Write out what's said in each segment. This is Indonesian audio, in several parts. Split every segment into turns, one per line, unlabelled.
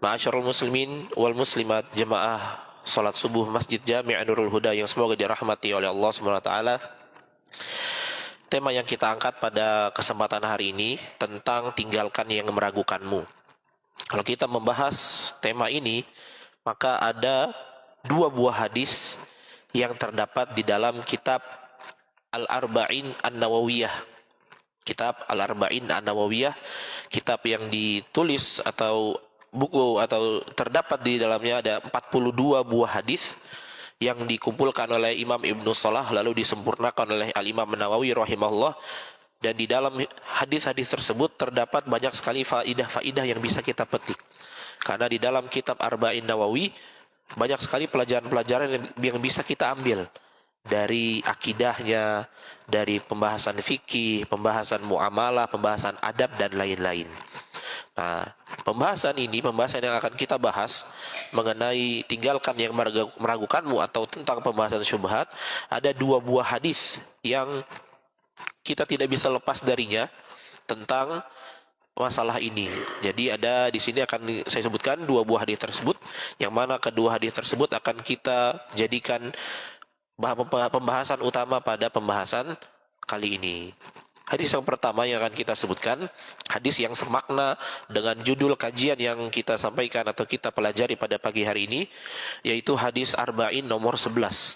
Ma'asyiral muslimin wal muslimat, jemaah salat subuh Masjid Jami' Nurul Huda yang semoga dirahmati oleh Allah Subhanahu wa taala. Tema yang kita angkat pada kesempatan hari ini tentang tinggalkan yang meragukanmu. Kalau kita membahas tema ini, maka ada dua buah hadis yang terdapat di dalam kitab Al-Arba'in An-Nawawiyah. Kitab Al-Arba'in An-Nawawiyah, kitab yang ditulis atau buku atau terdapat di dalamnya ada 42 buah hadis yang dikumpulkan oleh Imam Ibnu Salah lalu disempurnakan oleh Al-Imam Nawawi rahimahullah. Dan di dalam hadis-hadis tersebut terdapat banyak sekali faidah-faidah yang bisa kita petik. Karena di dalam kitab Arba'in Nawawi banyak sekali pelajaran-pelajaran yang bisa kita ambil dari akidahnya, dari pembahasan fikih, pembahasan muamalah, pembahasan adab dan lain-lain. Nah, pembahasan yang akan kita bahas mengenai tinggalkan yang meragukanmu atau tentang pembahasan syubhat, ada dua buah hadis yang kita tidak bisa lepas darinya tentang masalah ini. Jadi ada di sini akan saya sebutkan dua buah hadis tersebut, yang mana kedua hadis tersebut akan kita jadikan pembahasan utama pada pembahasan kali ini. Hadis yang pertama yang akan kita sebutkan, hadis yang semakna dengan judul kajian yang kita sampaikan atau kita pelajari pada pagi hari ini, yaitu hadis Arba'in nomor 11.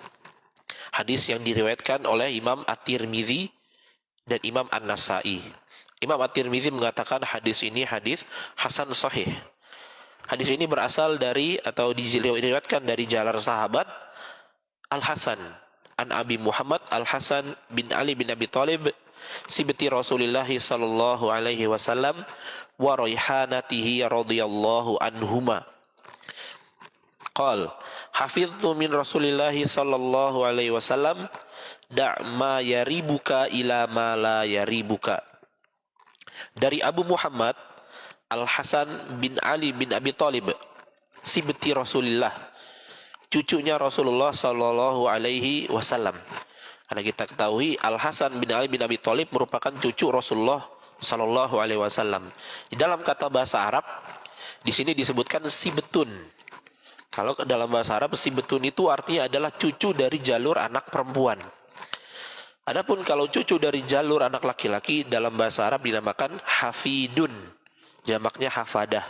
Hadis yang diriwayatkan oleh Imam At-Tirmizi dan Imam An-Nasai. Imam At-Tirmizi mengatakan hadis ini hadis hasan sahih. Hadis ini berasal dari atau diriwayatkan dari jalan sahabat Al-Hasan an Abi Muhammad Al-Hasan bin Ali bin Abi Thalib sibti Rasulullah sallallahu alaihi wasallam wa raihanatihi radhiyallahu anhuma. Qal hafidhtu min Rasulillah sallallahu alaihi wasallam da' ma yaribuka ila ma la yaribuka. Dari Abu Muhammad Al-Hasan bin Ali bin Abi Thalib sibti Rasulullah, cucunya Rasulullah sallallahu alaihi wasallam. Karena kita ketahui Al-Hasan bin Ali bin Abi Thalib merupakan cucu Rasulullah sallallahu alaihi wasallam. Di dalam kata bahasa Arab di sini disebutkan sibtun. Kalau dalam bahasa Arab sibtun itu artinya adalah cucu dari jalur anak perempuan. Adapun kalau cucu dari jalur anak laki-laki dalam bahasa Arab dinamakan hafidun. Jamaknya hafadah.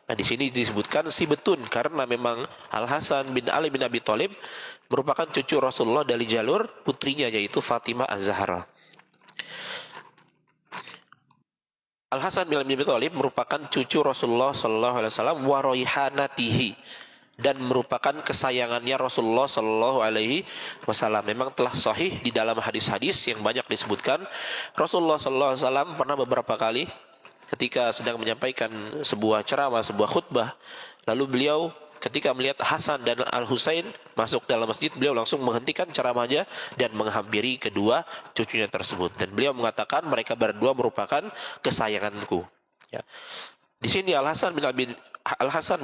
Nah, di sini disebutkan sibtun karena memang Al-Hasan bin Ali bin Abi Thalib merupakan cucu Rasulullah dari jalur putrinya yaitu Fatimah Az-Zahra. Al-Hasan bin Ali bin Abi Thalib merupakan cucu Rasulullah sallallahu alaihi wasallam wa raihanatihi, dan merupakan kesayangannya Rasulullah sallallahu alaihi wasallam. Memang telah sahih di dalam hadis-hadis yang banyak disebutkan Rasulullah sallallahu alaihi wasallam pernah beberapa kali ketika sedang menyampaikan sebuah ceramah, sebuah khutbah, lalu beliau ketika melihat Hasan dan Al-Husain masuk dalam masjid, beliau langsung menghentikan ceramahnya dan menghampiri kedua cucunya tersebut. Dan beliau mengatakan mereka berdua merupakan kesayanganku. Ya. Di sini Al-Hasan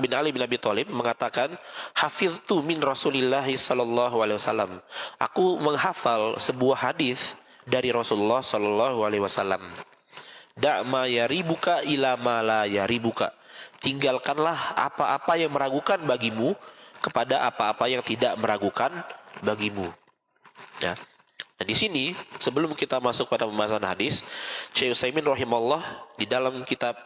bin Ali bin Abi Thalib mengatakan, hafiztu min Rasulillah sallallahu alaihi wasallam. Aku menghafal sebuah hadis dari Rasulullah sallallahu alaihi wasallam. Da' ma yaribuka ila ma la yaribuka. Tinggalkanlah apa-apa yang meragukan bagimu kepada apa-apa yang tidak meragukan bagimu. Ya. Dan di sini sebelum kita masuk pada pembahasan hadis, Syekh Utsaimin rahimahullah di dalam kitab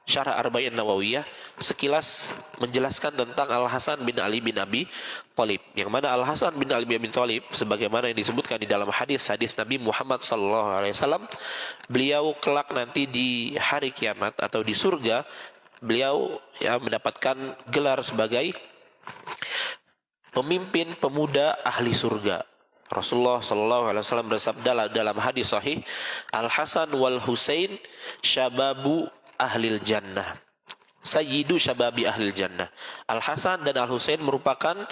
Syarah Arba'in Nawawiyah sekilas menjelaskan tentang Al-Hasan bin Ali bin Abi Thalib, yang mana Al-Hasan bin Ali bin Abi Thalib sebagaimana yang disebutkan di dalam hadis-hadis Nabi Muhammad sallallahu alaihi wasallam, beliau kelak nanti di hari kiamat atau di surga, beliau ya mendapatkan gelar sebagai pemimpin pemuda ahli surga. Rasulullah sallallahu alaihi wasallam bersabda dalam hadis sahih, Al-Hasan wal Husain syababu ahlil jannah, sayyidu syababi ahlil jannah. Al-Hasan dan Al-Husain merupakan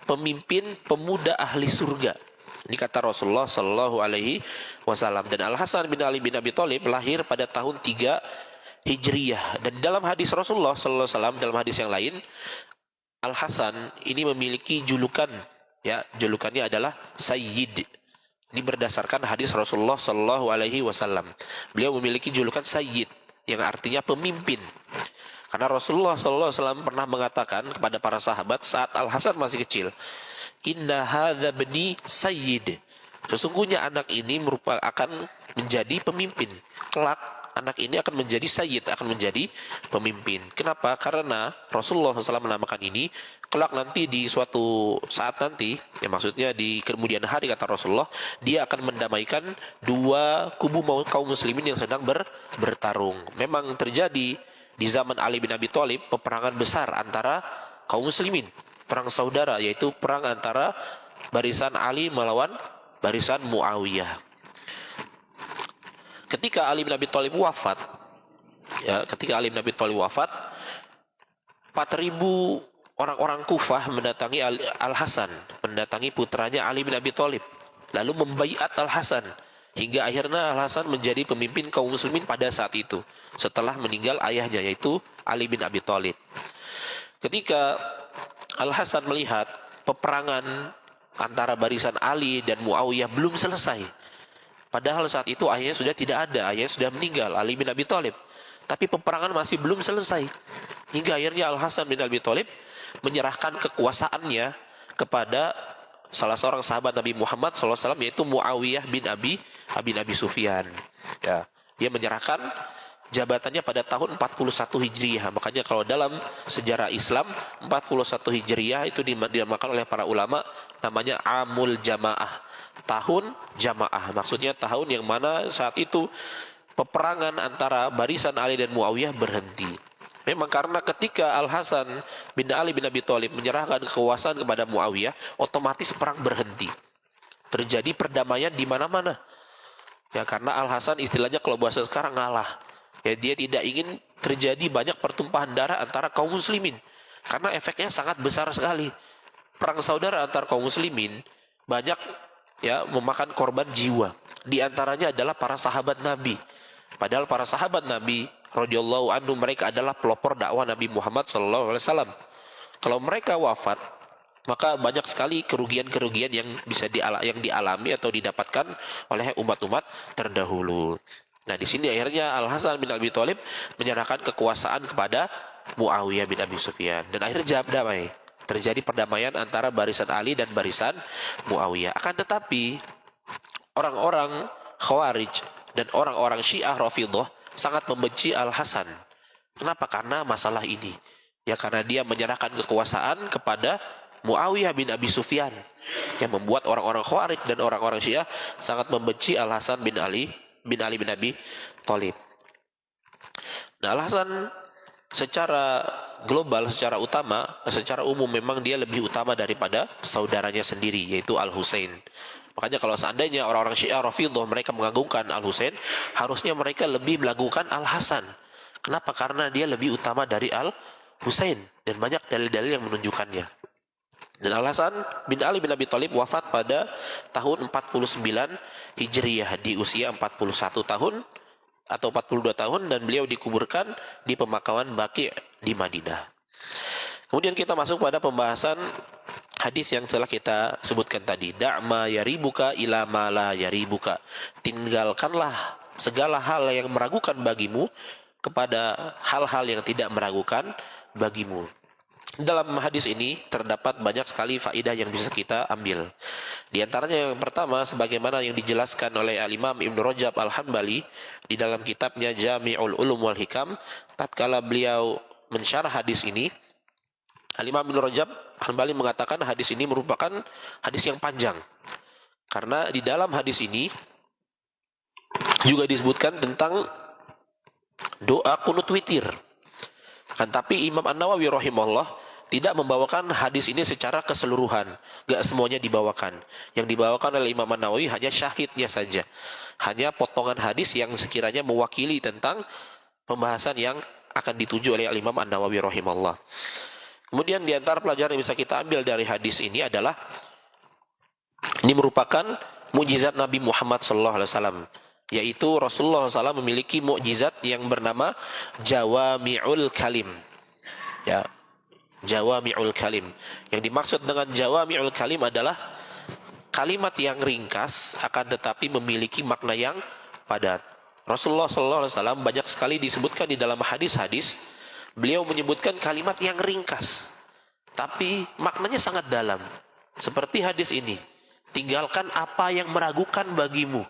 pemimpin pemuda ahli surga. Ini kata Rasulullah sallallahu alaihi wasallam. Dan Al-Hasan bin Ali bin Abi Thalib lahir pada tahun 3 Hijriyah. Dan dalam hadis Rasulullah sallallahu alaihi wasallam, dalam hadis yang lain, Al-Hasan ini memiliki julukan, ya, julukannya adalah Sayyid. Ini berdasarkan hadis Rasulullah sallallahu alaihi wasallam. Beliau memiliki julukan Sayyid yang artinya pemimpin. Karena Rasulullah SAW pernah mengatakan kepada para sahabat saat Al Hasan masih kecil, Inna hadza bni sayyid. Sesungguhnya anak ini akan menjadi pemimpin. Kelak anak ini akan menjadi sayyid, akan menjadi pemimpin. Kenapa? Karena Rasulullah SAW menamakan ini, kelak nanti di suatu saat nanti, ya maksudnya di kemudian hari kata Rasulullah, dia akan mendamaikan dua kubu kaum muslimin yang sedang bertarung. Memang terjadi di zaman Ali bin Abi Thalib peperangan besar antara kaum muslimin, perang saudara, yaitu perang antara barisan Ali melawan barisan Muawiyah. Ketika Ali bin Abi Thalib wafat, 4.000 orang-orang Kufah mendatangi Al Hasan, mendatangi putranya Ali bin Abi Thalib, lalu membaiat Al Hasan, hingga akhirnya Al Hasan menjadi pemimpin kaum muslimin pada saat itu, setelah meninggal ayahnya yaitu Ali bin Abi Thalib. Ketika Al Hasan melihat peperangan antara barisan Ali dan Muawiyah belum selesai, padahal saat itu ayahnya sudah tidak ada, ayahnya sudah meninggal, Ali bin Abi Thalib, tapi peperangan masih belum selesai, hingga akhirnya Al Hasan bin Abi Thalib menyerahkan kekuasaannya kepada salah seorang sahabat Nabi Muhammad SAW, yaitu Muawiyah bin Abi Sufyan. Ya, dia menyerahkan jabatannya pada tahun 41 Hijriah. Makanya kalau dalam sejarah Islam 41 Hijriah itu dinamakan oleh para ulama namanya Amul Jamaah, tahun jamaah. Maksudnya tahun yang mana saat itu peperangan antara barisan Ali dan Muawiyah berhenti. Memang karena ketika Al Hasan bin Ali bin Abi Thalib menyerahkan kekuasaan kepada Muawiyah, otomatis perang berhenti. Terjadi perdamaian di mana-mana. Ya, karena Al Hasan istilahnya kalau bahasa sekarang ngalah. Ya, dia tidak ingin terjadi banyak pertumpahan darah antara kaum muslimin, karena efeknya sangat besar sekali. Perang saudara antar kaum muslimin banyak ya memakan korban jiwa. Di antaranya adalah para sahabat Nabi. Padahal para sahabat Nabi radhiyallahu anhu mereka adalah pelopor dakwah Nabi Muhammad SAW. Kalau mereka wafat, maka banyak sekali kerugian-kerugian yang bisa dialami atau didapatkan oleh umat-umat terdahulu. Nah, di sini akhirnya Al Hasan bin Abi Thalib menyerahkan kekuasaan kepada Muawiyah bin Abi Sufyan, dan akhirnya damai. Terjadi perdamaian antara barisan Ali dan barisan Muawiyah. Akan tetapi orang-orang Khawarij dan orang-orang Syiah Rafidhah sangat membenci Al Hasan. Kenapa? Karena masalah ini. Ya, karena dia menyerahkan kekuasaan kepada Muawiyah bin Abi Sufyan, yang membuat orang-orang Khawarij dan orang-orang Syiah sangat membenci Al Hasan bin Ali bin Abi Thalib. Nah, Al Hasan secara global, secara umum memang dia lebih utama daripada saudaranya sendiri, yaitu Al Husain. Makanya kalau seandainya orang-orang Syiah Rafidhah mereka mengagungkan Al Husain, harusnya mereka lebih mengagungkan Al Hasan. Kenapa? Karena dia lebih utama dari Al Husain, dan banyak dalil-dalil yang menunjukkannya. Dan Al Hasan bin Ali bin Abi Thalib wafat pada tahun 49 Hijriah di usia 41 tahun atau 42 tahun, dan beliau dikuburkan di pemakaman Baqi' di Madinah. Kemudian kita masuk pada pembahasan hadis yang telah kita sebutkan tadi. Da'ma yaribuka ila ma la yaribuka. Tinggalkanlah segala hal yang meragukan bagimu kepada hal-hal yang tidak meragukan bagimu. Dalam hadis ini terdapat banyak sekali faedah yang bisa kita ambil. Di antaranya yang pertama, sebagaimana yang dijelaskan oleh Al-Imam Ibn Rajab Al-Hanbali di dalam kitabnya Jami'ul Ulum wal Hikam, tatkala beliau mensyarah hadis ini, Al-Imam Ibn Rajab Al-Hanbali mengatakan hadis ini merupakan hadis yang panjang. Karena di dalam hadis ini juga disebutkan tentang doa kunut witir. Kan tapi Imam An-Nawawi rahimahullah tidak membawakan hadis ini secara keseluruhan, gak semuanya dibawakan. Yang dibawakan oleh Imam An-Nawawi hanya syahidnya saja, hanya potongan hadis yang sekiranya mewakili tentang pembahasan yang akan dituju oleh Imam An-Nawawi rahimahullah. Kemudian di antara pelajaran yang bisa kita ambil dari hadis ini adalah ini merupakan mukjizat Nabi Muhammad SAW, yaitu Rasulullah SAW memiliki mukjizat yang bernama Jawami'ul Kalim. Ya, Jawami'ul Kalim. Yang dimaksud dengan Jawami'ul Kalim adalah kalimat yang ringkas akan tetapi memiliki makna yang padat. Rasulullah SAW banyak sekali disebutkan di dalam hadis-hadis Beliau menyebutkan kalimat yang ringkas, tapi maknanya sangat dalam. Seperti hadis ini, tinggalkan apa yang meragukan bagimu.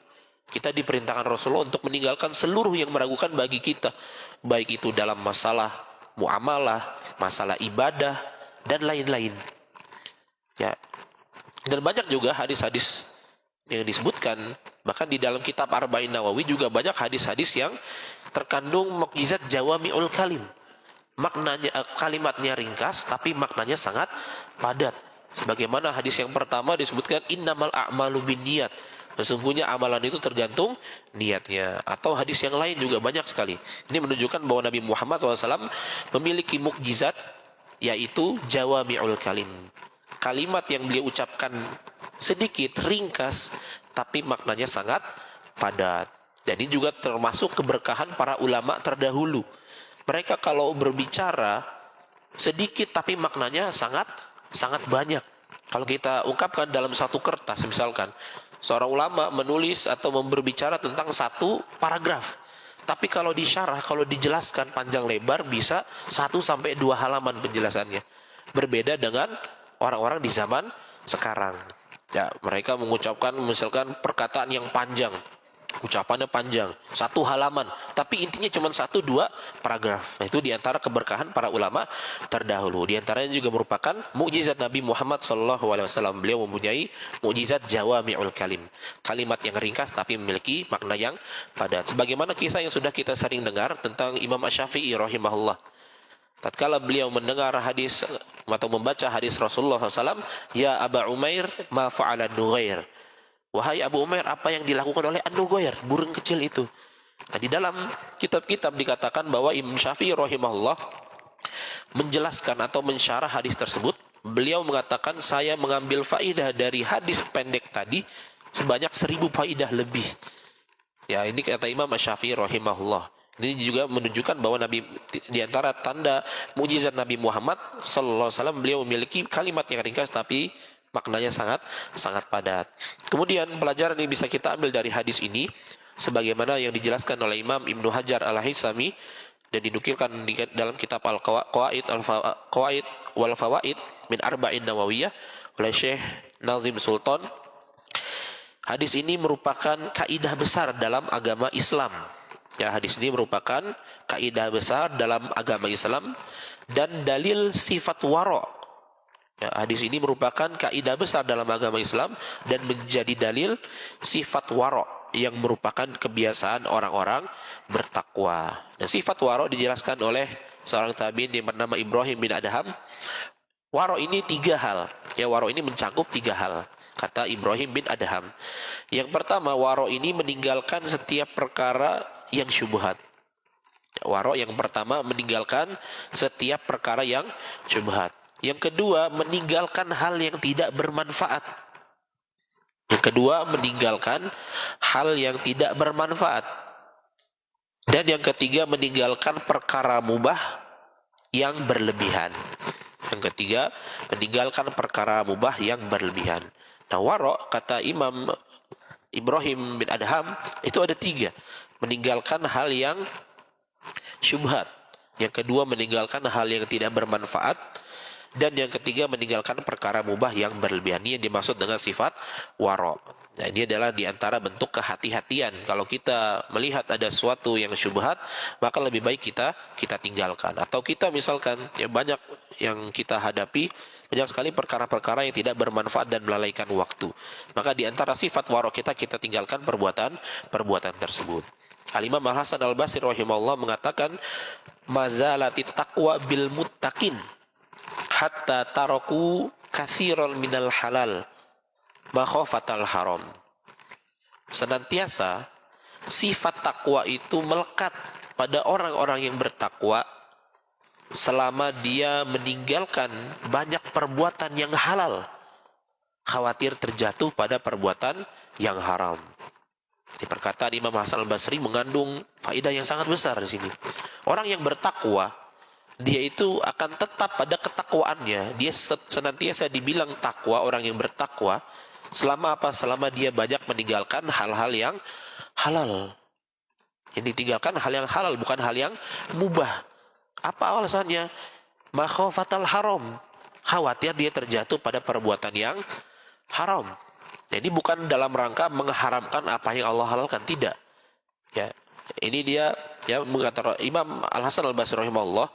Kita diperintahkan Rasulullah untuk meninggalkan seluruh yang meragukan bagi kita, baik itu dalam masalah muamalah, masalah ibadah, dan lain-lain. Ya. Dan banyak juga hadis-hadis yang disebutkan, bahkan di dalam kitab Arba'in Nawawi juga banyak hadis-hadis yang terkandung mukjizat jawami'ul kalim. Maknanya, kalimatnya ringkas tapi maknanya sangat padat. Sebagaimana hadis yang pertama disebutkan innamal a'malu binniyat. Sesungguhnya amalan itu tergantung niatnya. Atau hadis yang lain juga banyak sekali. Ini menunjukkan bahwa Nabi Muhammad SAW memiliki mukjizat, yaitu jawami'ul kalim. Kalimat yang beliau ucapkan sedikit, ringkas, tapi maknanya sangat padat. Dan ini juga termasuk keberkahan para ulama terdahulu. Mereka kalau berbicara sedikit tapi maknanya sangat banyak. Kalau kita ungkapkan dalam satu kertas, misalkan seorang ulama menulis atau berbicara tentang satu paragraf, tapi kalau disyarah, kalau dijelaskan panjang lebar bisa 1-2 halaman penjelasannya. Berbeda dengan orang-orang di zaman sekarang. Ya, mereka mengucapkan misalkan perkataan yang panjang, ucapannya panjang, 1 halaman, tapi intinya cuma 1-2 paragraf. Nah, itu diantara keberkahan para ulama terdahulu. Diantaranya juga merupakan mukjizat Nabi Muhammad SAW. Beliau mempunyai mukjizat jawami'ul kalim, kalimat yang ringkas tapi memiliki makna yang padat. Sebagaimana kisah yang sudah kita sering dengar tentang Imam Asy-Syafi'i rahimahullah. Tatkala beliau mendengar hadis atau membaca hadis Rasulullah SAW, ya Aba Umair ma fa'ala Nughair. Wahai Abu Umair, apa yang dilakukan oleh An-Nughair, burung kecil itu. Nah, di dalam kitab-kitab dikatakan bahwa Imam Syafi'i rahimahullah menjelaskan atau mensyarah hadis tersebut. Beliau mengatakan, saya mengambil faidah dari hadis pendek tadi sebanyak 1000 faidah lebih. Ya, ini kata Imam Syafi'i rahimahullah. Ini juga menunjukkan bahwa Nabi, di antara tanda mukjizat Nabi Muhammad sallallahu alaihi wasallam, beliau memiliki kalimat yang ringkas tapi maknanya sangat padat. Kemudian pelajaran yang bisa kita ambil dari hadis ini, sebagaimana yang dijelaskan oleh Imam Ibnu Hajar Al-Haythami dan dinukilkan dalam kitab Al-Qawaid wal Fawaid min Arba'in Nawawiyah oleh Syekh Nazim Sultan. Hadis ini merupakan kaidah besar dalam agama Islam. Ya, hadis ini merupakan kaidah besar dalam agama Islam dan dalil sifat wara'. Ya, hadis ini merupakan kaidah besar dalam agama Islam dan menjadi dalil sifat wara' yang merupakan kebiasaan orang-orang bertakwa. Dan sifat wara' dijelaskan oleh seorang tabi'in yang bernama Ibrahim bin Adham. Wara' ini 3 hal. Ya, wara' ini mencakup 3 hal, kata Ibrahim bin Adham. Yang pertama, wara' ini meninggalkan setiap perkara yang syubhat. Wara' yang pertama meninggalkan setiap perkara yang syubhat. Yang kedua, meninggalkan hal yang tidak bermanfaat. Yang kedua, meninggalkan hal yang tidak bermanfaat. Dan yang ketiga, meninggalkan perkara mubah yang berlebihan. Yang ketiga, meninggalkan perkara mubah yang berlebihan. Nah, wara', kata Imam Ibrahim bin Adham, itu ada 3. Meninggalkan hal yang syubhat. Yang kedua, meninggalkan hal yang tidak bermanfaat. Dan yang ketiga, meninggalkan perkara mubah yang berlebihan. Ini yang dimaksud dengan sifat wara'. Nah, ini adalah diantara bentuk kehati-hatian. Kalau kita melihat ada sesuatu yang syubhat, maka lebih baik kita tinggalkan. Atau kita misalkan, ya banyak yang kita hadapi, banyak sekali perkara-perkara yang tidak bermanfaat dan melalaikan waktu. Maka diantara sifat wara' kita tinggalkan perbuatan tersebut. Al-Imam Al-Hasan Al-Basri rahimahullah mengatakan, mazalati taqwa bil muttaqin hatta taraku katsiran minal halal makhafatal haram. Senantiasa sifat takwa itu melekat pada orang-orang yang bertakwa selama dia meninggalkan banyak perbuatan yang halal, khawatir terjatuh pada perbuatan yang haram. Di perkataan Imam Hasan Al-Basri mengandung faedah yang sangat besar di sini. Orang yang bertakwa, dia itu akan tetap pada ketakwaannya. Dia senantiasa dibilang takwa, orang yang bertakwa. Selama apa? Selama dia banyak meninggalkan hal-hal yang halal. Yang ditinggalkan hal yang halal, bukan hal yang mubah. Apa alasannya? Makhofatal haram. Khawatir dia terjatuh pada perbuatan yang haram. Jadi bukan dalam rangka mengharamkan apa yang Allah halalkan, tidak. Ya, ini dia ya mengatakan Imam Al Hasan Al Basri rahimahullah,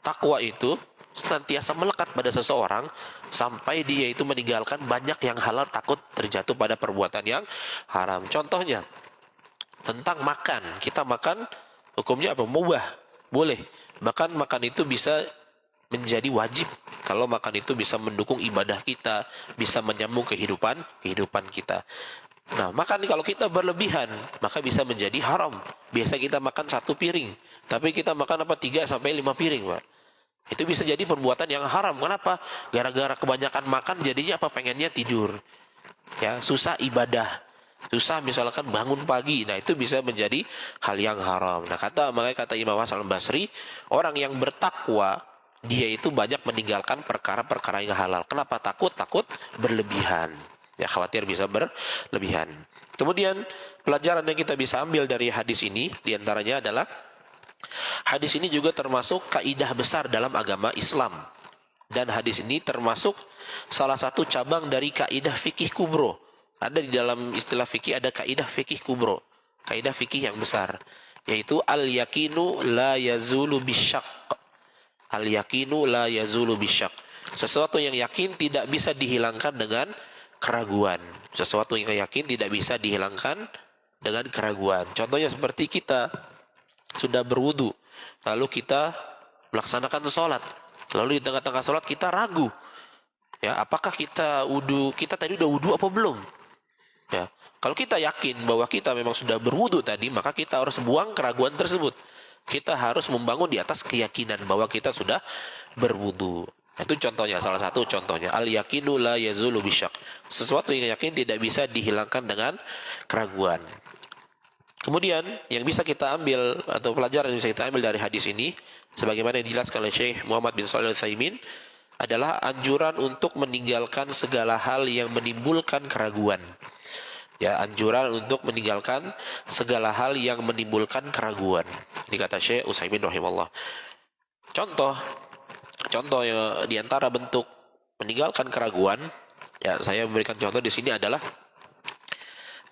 takwa itu senantiasa melekat pada seseorang sampai dia itu meninggalkan banyak yang halal, takut terjatuh pada perbuatan yang haram. Contohnya tentang makan, kita makan hukumnya apa? Mubah, boleh. Bahkan makan itu bisa menjadi wajib kalau makan itu bisa mendukung ibadah kita, bisa menyambung kehidupan kita. Nah, makan kalau kita berlebihan, maka bisa menjadi haram. Biasa kita makan 1 piring, tapi kita makan 3 sampai 5 piring, Pak. Itu bisa jadi perbuatan yang haram. Kenapa? Gara-gara kebanyakan makan jadinya apa? Pengennya tidur. Ya, susah ibadah. Susah misalkan bangun pagi. Nah, itu bisa menjadi hal yang haram. Nah, makanya kata Imam Hasan Al-Basri, orang yang bertakwa dia itu banyak meninggalkan perkara-perkara yang halal. Kenapa? Takut berlebihan. Ya, khawatir bisa berlebihan. Kemudian pelajaran yang kita bisa ambil dari hadis ini diantaranya adalah hadis ini juga termasuk kaidah besar dalam agama Islam. Dan hadis ini termasuk salah satu cabang dari kaidah fikih kubro. Ada di dalam istilah fikih ada kaidah fikih kubro, kaidah fikih yang besar, yaitu al-yakinu la yazulu bisyak. Al-yakinu la yazulu bisyak. Sesuatu yang yakin tidak bisa dihilangkan dengan keraguan. Sesuatu yang yakin tidak bisa dihilangkan dengan keraguan. Contohnya seperti kita sudah berwudu, lalu kita melaksanakan sholat, lalu di tengah-tengah sholat kita ragu. Ya, apakah kita tadi udah wudu apa belum? Ya, kalau kita yakin bahwa kita memang sudah berwudu tadi, maka kita harus buang keraguan tersebut. Kita harus membangun di atas keyakinan bahwa kita sudah berwudu. Itu contohnya, salah satu contohnya. Al-yakinu la yazulu bisyak. Sesuatu yang yakin tidak bisa dihilangkan dengan keraguan. Kemudian yang bisa kita ambil atau pelajaran yang bisa kita ambil dari hadis ini, sebagaimana yang dijelaskan oleh Syekh Muhammad bin Shalih Al-Utsaimin, adalah anjuran untuk meninggalkan segala hal yang menimbulkan keraguan. Ya, anjuran untuk meninggalkan segala hal yang menimbulkan keraguan. Ini kata Syekh Utsaimin rahimahullah. Contoh yang diantara bentuk meninggalkan keraguan, ya saya memberikan contoh di sini adalah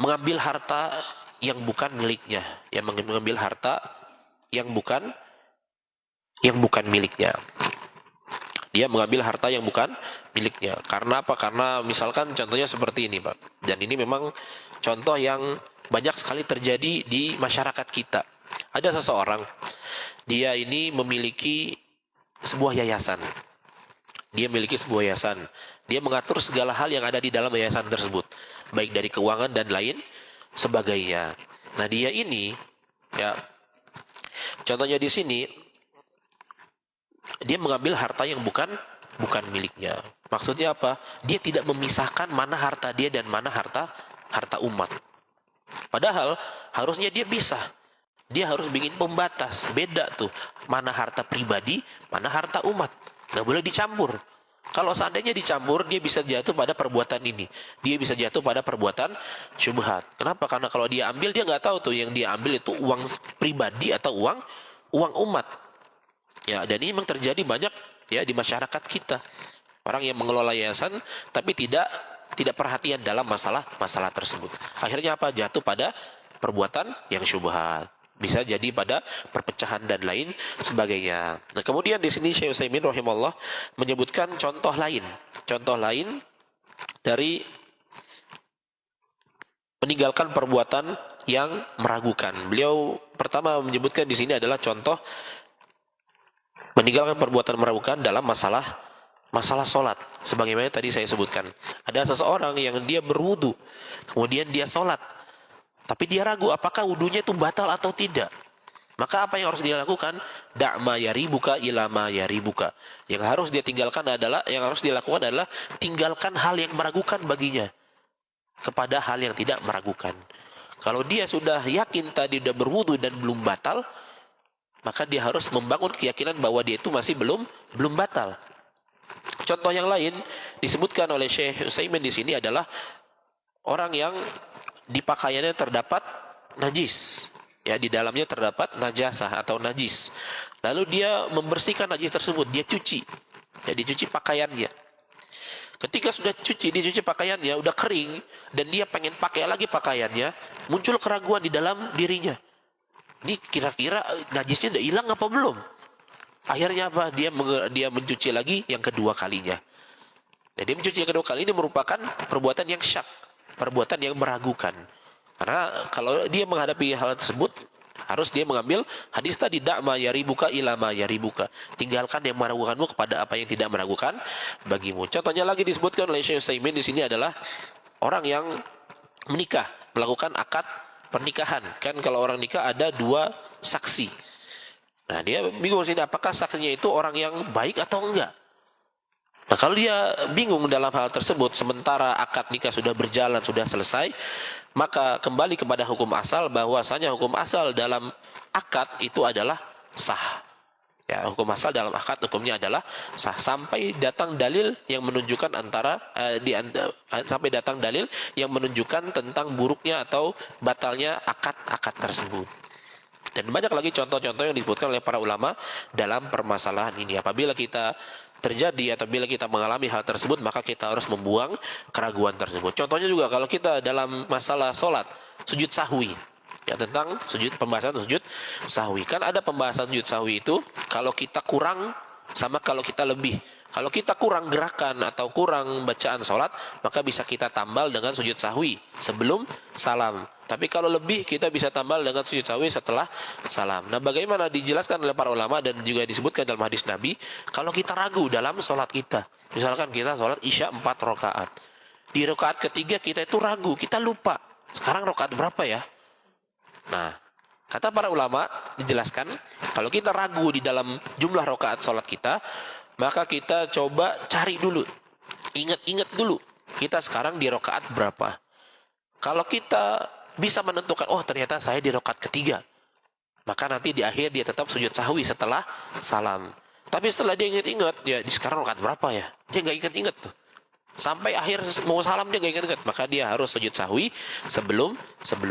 mengambil harta yang bukan miliknya, ya mengambil harta yang bukan miliknya. Dia mengambil harta yang bukan miliknya. Karena apa? Karena misalkan contohnya seperti ini, Pak. Dan ini memang contoh yang banyak sekali terjadi di masyarakat kita. Ada seseorang, dia ini memiliki sebuah yayasan. Dia memiliki sebuah yayasan. Dia mengatur segala hal yang ada di dalam yayasan tersebut, baik dari keuangan dan lain sebagainya. Nah, dia ini, ya, contohnya di sini, dia mengambil harta yang bukan miliknya. Maksudnya apa? Dia tidak memisahkan mana harta dia dan mana harta umat. Padahal harusnya dia bisa. Dia harus bikin pembatas. Beda tuh. Mana harta pribadi, mana harta umat. Nggak boleh dicampur. Kalau seandainya dicampur, dia bisa jatuh pada perbuatan ini. Dia bisa jatuh pada perbuatan syubhat. Kenapa? Karena kalau dia ambil, dia nggak tahu tuh yang dia ambil itu uang pribadi atau uang umat. Ya, dan ini memang terjadi banyak ya di masyarakat kita. Orang yang mengelola yayasan tapi tidak perhatian dalam masalah tersebut. Akhirnya apa? Jatuh pada perbuatan yang syubhat. Bisa jadi pada perpecahan dan lain sebagainya. Nah, kemudian di sini Syekh Utsaimin rahimahullah menyebutkan contoh lain dari meninggalkan perbuatan yang meragukan. Beliau pertama menyebutkan di sini adalah contoh meninggalkan perbuatan meragukan dalam masalah sholat. Sebagaimana tadi saya sebutkan. Ada seseorang yang dia berwudu, kemudian dia sholat. Tapi dia ragu apakah wudunya itu batal atau tidak. Maka apa yang harus dia lakukan? Da'ma yaribuka ilama yaribuka. Yang harus dia lakukan adalah tinggalkan hal yang meragukan baginya kepada hal yang tidak meragukan. Kalau dia sudah yakin tadi sudah berwudu dan belum batal, maka dia harus membangun keyakinan bahwa dia itu masih belum batal. Contoh yang lain disebutkan oleh Syekh Utsaimin di sini adalah orang yang di pakaiannya terdapat najis. Ya, di dalamnya terdapat najasah atau najis. Lalu dia membersihkan najis tersebut, dia cuci. Ya, dicuci pakaiannya. Ketika sudah dicuci pakaiannya, udah kering, dan dia pengen pakai lagi pakaiannya, muncul keraguan di dalam dirinya. Ini kira-kira najisnya udah hilang apa belum? Akhirnya apa? Dia mencuci lagi yang kedua kalinya. Dan dia mencuci yang kedua kali ini merupakan perbuatan yang syak, perbuatan yang meragukan. Karena kalau dia menghadapi hal tersebut, harus dia mengambil hadis tadi, da'ma yaribuka ilama yaribuka. Tinggalkan yang meragukanmu kepada apa yang tidak meragukan bagimu. Contohnya lagi disebutkan oleh Syekh Utsaimin di sini adalah orang yang menikah, melakukan akad pernikahan. Kan kalau orang nikah ada dua saksi. Nah, dia bingung sini apakah saksinya itu orang yang baik atau enggak. Nah, kalau dia bingung dalam hal tersebut, sementara akad nikah sudah berjalan, sudah selesai, maka kembali kepada hukum asal, bahwasanya hukum asal dalam akad itu adalah sah. Ya, hukum asal dalam akad hukumnya adalah sah sampai datang dalil yang menunjukkan sampai datang dalil yang menunjukkan tentang buruknya atau batalnya akad tersebut. Dan banyak lagi contoh-contoh yang disebutkan oleh para ulama dalam permasalahan ini. Apabila kita terjadi atau bila kita mengalami hal tersebut, maka kita harus membuang keraguan tersebut. Contohnya juga kalau kita dalam masalah sholat, sujud sahwi, ya, tentang pembahasan sujud sahwi. Kan ada pembahasan sujud sahwi itu kalau kita kurang sama kalau kita lebih. Kalau kita kurang gerakan atau kurang bacaan sholat, maka bisa kita tambal dengan sujud sahwi sebelum salam. Tapi kalau lebih, kita bisa tambal dengan sujud sahwi setelah salam. Nah, bagaimana dijelaskan oleh para ulama dan juga disebutkan dalam hadis Nabi, kalau kita ragu dalam sholat kita. Misalkan kita sholat isya 4 rakaat. Di rakaat ketiga kita itu ragu, kita lupa. Sekarang rakaat berapa ya? Nah, kata para ulama dijelaskan, kalau kita ragu di dalam jumlah rakaat sholat kita, maka kita coba cari dulu, ingat-ingat dulu, kita sekarang di rakaat berapa. Kalau kita bisa menentukan, oh ternyata saya di rakaat ketiga, maka nanti di akhir dia tetap sujud sahwi setelah salam. Tapi setelah dia ingat-ingat, ya di sekarang rakaat berapa ya, dia nggak ingat-ingat tuh. Sampai akhir mau salam dia nggak ingat-ingat, maka dia harus sujud sahwi sebelum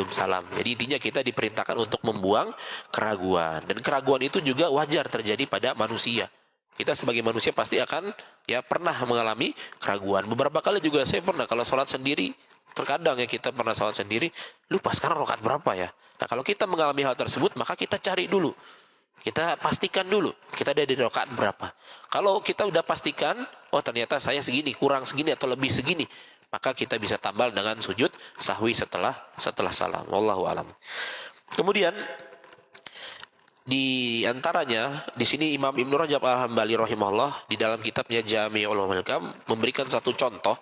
salam. Jadi intinya kita diperintahkan untuk membuang keraguan, dan keraguan itu juga wajar terjadi pada manusia. Kita sebagai manusia pasti akan pernah mengalami keraguan. Beberapa kali juga saya pernah kalau sholat sendiri, terkadang kita pernah sholat sendiri, lupa sekarang rakaat berapa ya. Nah, kalau kita mengalami hal tersebut, maka kita cari dulu. Kita pastikan dulu, kita ada di rakaat berapa. Kalau kita udah pastikan, oh ternyata saya segini, kurang segini atau lebih segini, maka kita bisa tambal dengan sujud sahwi setelah salam. Wallahu a'lam. Kemudian di antaranya di sini Imam Ibnu Rajab Al-Hambali rahimahullah di dalam kitabnya Jami'ul Ulumul Hikam memberikan satu contoh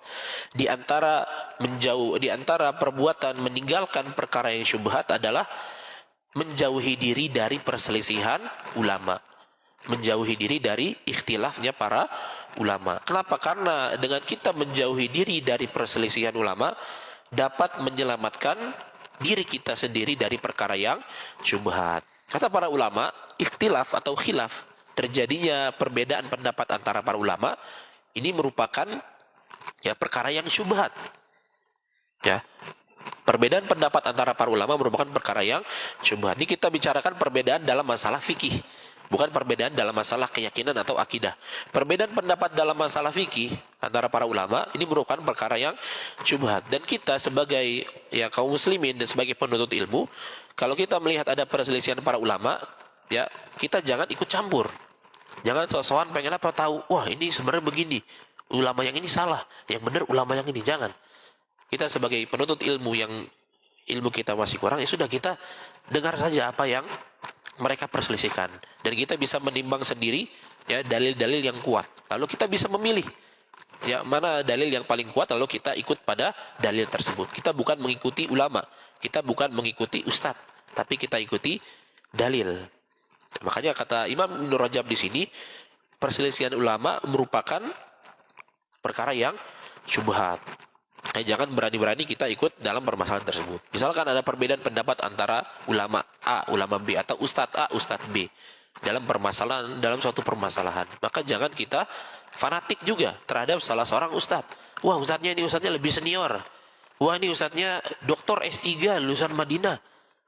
di antara perbuatan meninggalkan perkara yang syubhat adalah menjauhi diri dari perselisihan ulama, menjauhi diri dari ikhtilafnya para ulama. Kenapa? Karena dengan kita menjauhi diri dari perselisihan ulama dapat menyelamatkan diri kita sendiri dari perkara yang syubhat. Kata para ulama, ikhtilaf atau khilaf, terjadinya perbedaan pendapat antara para ulama, ini merupakan perkara yang syubhat. Ya. Perbedaan pendapat antara para ulama merupakan perkara yang syubhat. Ini kita bicarakan perbedaan dalam masalah fikih, bukan perbedaan dalam masalah keyakinan atau akidah. Perbedaan pendapat dalam masalah fikih antara para ulama ini merupakan perkara yang syubhat. Dan kita sebagai kaum muslimin dan sebagai penuntut ilmu, kalau kita melihat ada perselisihan para ulama, kita jangan ikut campur. Jangan sok-sokan pengen apa tahu, wah ini sebenarnya begini, ulama yang ini salah, yang benar ulama yang ini. Jangan. Kita sebagai penuntut ilmu yang ilmu kita masih kurang, ya sudah, kita dengar saja apa yang mereka perselisihkan, dan kita bisa menimbang sendiri dalil-dalil yang kuat. Lalu kita bisa memilih mana dalil yang paling kuat, lalu kita ikut pada dalil tersebut. Kita bukan mengikuti ulama, kita bukan mengikuti ustadz, tapi kita ikuti dalil. Makanya kata Imam Ibnu Rajab di sini, perselisihan ulama merupakan perkara yang syubhat. Jangan berani-berani kita ikut dalam permasalahan tersebut. Misalkan ada perbedaan pendapat antara ulama A, ulama B, atau ustadz A, ustadz B dalam suatu permasalahan, maka jangan kita fanatik juga terhadap salah seorang ustadz. Wah, ustadznya ini ustadznya lebih senior. Wah, ini ustadznya doktor S3 lulusan Madinah.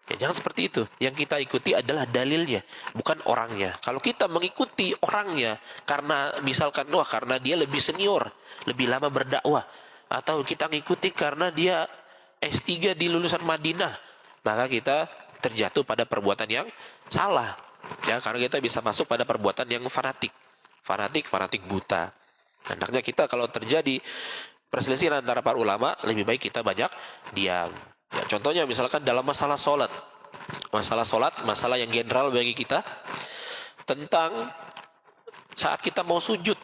Ya, jangan seperti itu. Yang kita ikuti adalah dalilnya, bukan orangnya. Kalau kita mengikuti orangnya karena misalkan wah karena dia lebih senior, lebih lama berdakwah, atau kita ngikuti karena dia S3 di lulusan Madinah, maka kita terjatuh pada perbuatan yang salah. Ya, karena kita bisa masuk pada perbuatan yang fanatik. Fanatik buta. Hendaknya kita kalau terjadi perselisihan antara para ulama, lebih baik kita banyak diam. Ya, contohnya misalkan dalam masalah solat, masalah yang general bagi kita tentang saat kita mau sujud.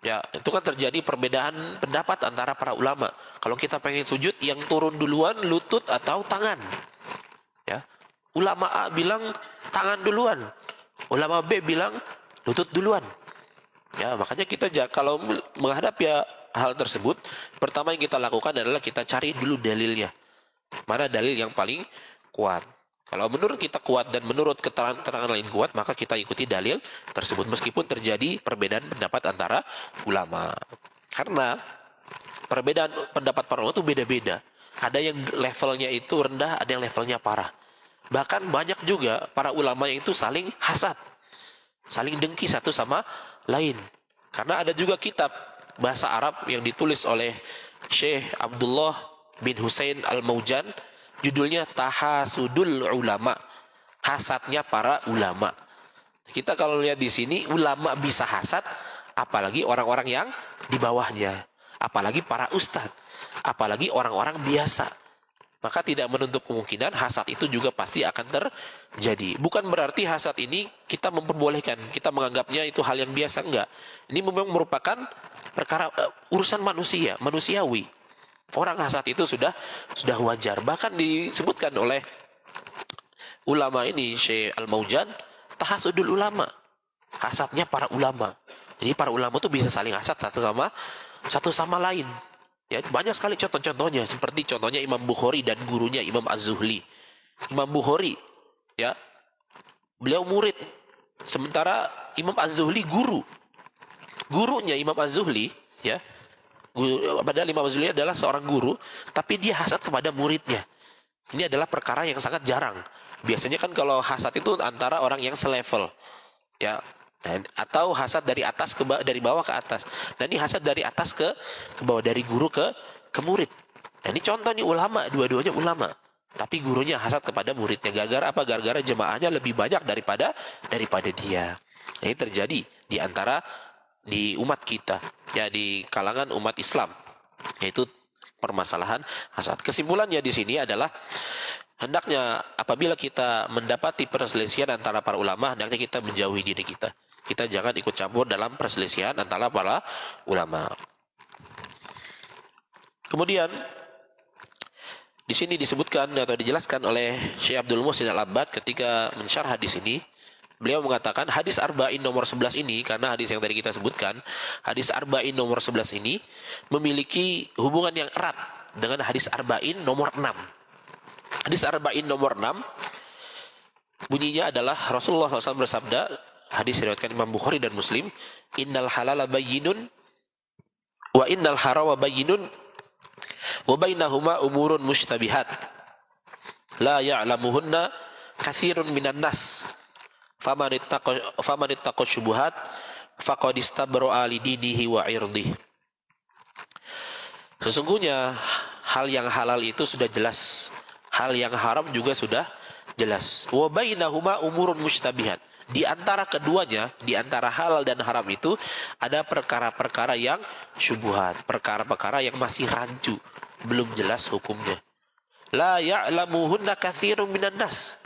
Ya, itu kan terjadi perbedaan pendapat antara para ulama. Kalau kita pengen sujud, yang turun duluan lutut atau tangan. Ya, ulama A bilang tangan duluan, ulama B bilang lutut duluan. Ya, makanya kita kalau menghadapi hal tersebut, pertama yang kita lakukan adalah kita cari dulu dalilnya. Mana dalil yang paling kuat? Kalau menurut kita kuat dan menurut keterangan lain kuat, maka kita ikuti dalil tersebut meskipun terjadi perbedaan pendapat antara ulama. Karena perbedaan pendapat para ulama itu beda-beda. Ada yang levelnya itu rendah, ada yang levelnya parah. Bahkan banyak juga para ulama yang itu saling hasad, saling dengki satu sama lain. Karena ada juga kitab bahasa Arab yang ditulis oleh Syekh Abdullah bin Husain Al-Maujan, judulnya Tahasudul Ulama, hasadnya para ulama. Kita kalau lihat di sini, ulama bisa hasad, apalagi orang-orang yang di bawahnya, apalagi para ustadz, apalagi orang-orang biasa. Maka tidak menutup kemungkinan hasad itu juga pasti akan terjadi. Bukan berarti hasad ini kita memperbolehkan, kita menganggapnya itu hal yang biasa, enggak. Ini memang merupakan perkara urusan manusiawi. Orang hasad itu sudah wajar. Bahkan disebutkan oleh ulama ini, Syekh Al-Maujan, tahasudul ulama, hasadnya para ulama. Jadi para ulama itu bisa saling hasad satu sama lain. Ya, banyak sekali contoh-contohnya, seperti contohnya Imam Bukhari dan gurunya Imam Az-Zuhli. Imam Bukhari, ya, beliau murid, sementara Imam Az-Zuhli gurunya Imam Az-Zuhli, ya. Padahal Imam Az-Zuhli adalah seorang guru, tapi dia hasad kepada muridnya. Ini adalah perkara yang sangat jarang. Biasanya kan kalau hasad itu antara orang yang selevel, ya, atau hasad dari atas dari bawah ke atas. Dan ini hasad dari atas ke bawah, dari guru ke murid. Nah, ini contoh nih ulama, dua-duanya ulama, tapi gurunya hasad kepada muridnya. Gara-gara apa? Gara-gara jemaahnya lebih banyak daripada dia. Nah, ini terjadi di umat kita, ya, di kalangan umat Islam, yaitu permasalahan hasad. Kesimpulannya di sini adalah hendaknya apabila kita mendapati perselisihan antara para ulama, hendaknya kita menjauhi diri kita. Kita jangan ikut campur dalam perselisihan antara para ulama. Kemudian di sini disebutkan atau dijelaskan oleh Syekh Abdul Muhsin Al-Abbad ketika mensyarah hadis ini. Beliau mengatakan hadis Arba'in nomor 11 ini, karena hadis yang tadi kita sebutkan, hadis Arba'in nomor 11 ini memiliki hubungan yang erat dengan hadis Arba'in nomor 6. Hadis Arba'in nomor 6 bunyinya adalah Rasulullah SAW bersabda, hadis diriwayatkan Imam Bukhari dan Muslim, innal halala bayyinun wa innal harama bayyinun wa bainahuma umurun mushtabihat la ya'lamuhunna katsirun minan nas faman ittaqa syubuhat faqad istabra'a li dinihi wa irdihi. Sesungguhnya hal yang halal itu sudah jelas, hal yang haram juga sudah jelas. Wa bainahuma umurun mushtabihat. Di antara keduanya, di antara halal dan haram itu ada perkara-perkara yang syubhat, perkara-perkara yang masih rancu, belum jelas hukumnya. La ya'lamuhunna katsirun minan nas.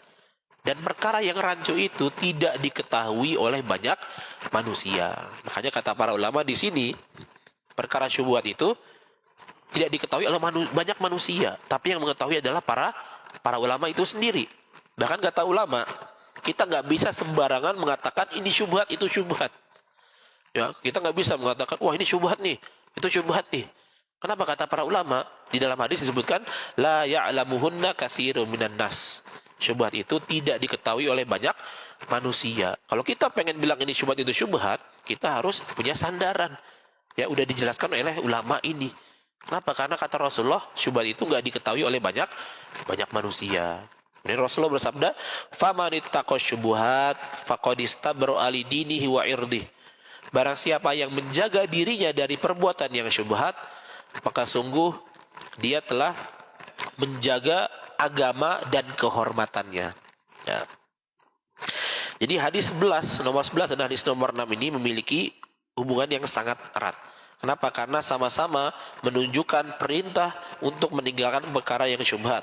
Dan perkara yang rancu itu tidak diketahui oleh banyak manusia. Makanya kata para ulama di sini, perkara syubhat itu tidak diketahui oleh banyak manusia, tapi yang mengetahui adalah para ulama itu sendiri. Bahkan kata ulama, kita nggak bisa sembarangan mengatakan ini syubhat, itu syubhat. Ya, kita nggak bisa mengatakan, wah ini syubhat nih, itu syubhat nih. Kenapa? Kata para ulama, di dalam hadis disebutkan, la ya'lamuhunna katsirun minan nas. Syubhat itu tidak diketahui oleh banyak manusia. Kalau kita pengen bilang ini syubhat itu syubhat, kita harus punya sandaran. Ya, udah dijelaskan oleh ulama ini. Kenapa? Karena kata Rasulullah, syubhat itu nggak diketahui oleh banyak manusia. Kemudian Rasulullah bersabda, "Famanittaqas syubuhat faqad istabra'a li dinihi wa irdih." Barang siapa yang menjaga dirinya dari perbuatan yang syubhat, maka sungguh dia telah menjaga agama dan kehormatannya. Ya. Jadi hadis 11, nomor 11 dan hadis nomor 6 ini memiliki hubungan yang sangat erat. Kenapa? Karena sama-sama menunjukkan perintah untuk meninggalkan perkara yang syubhat.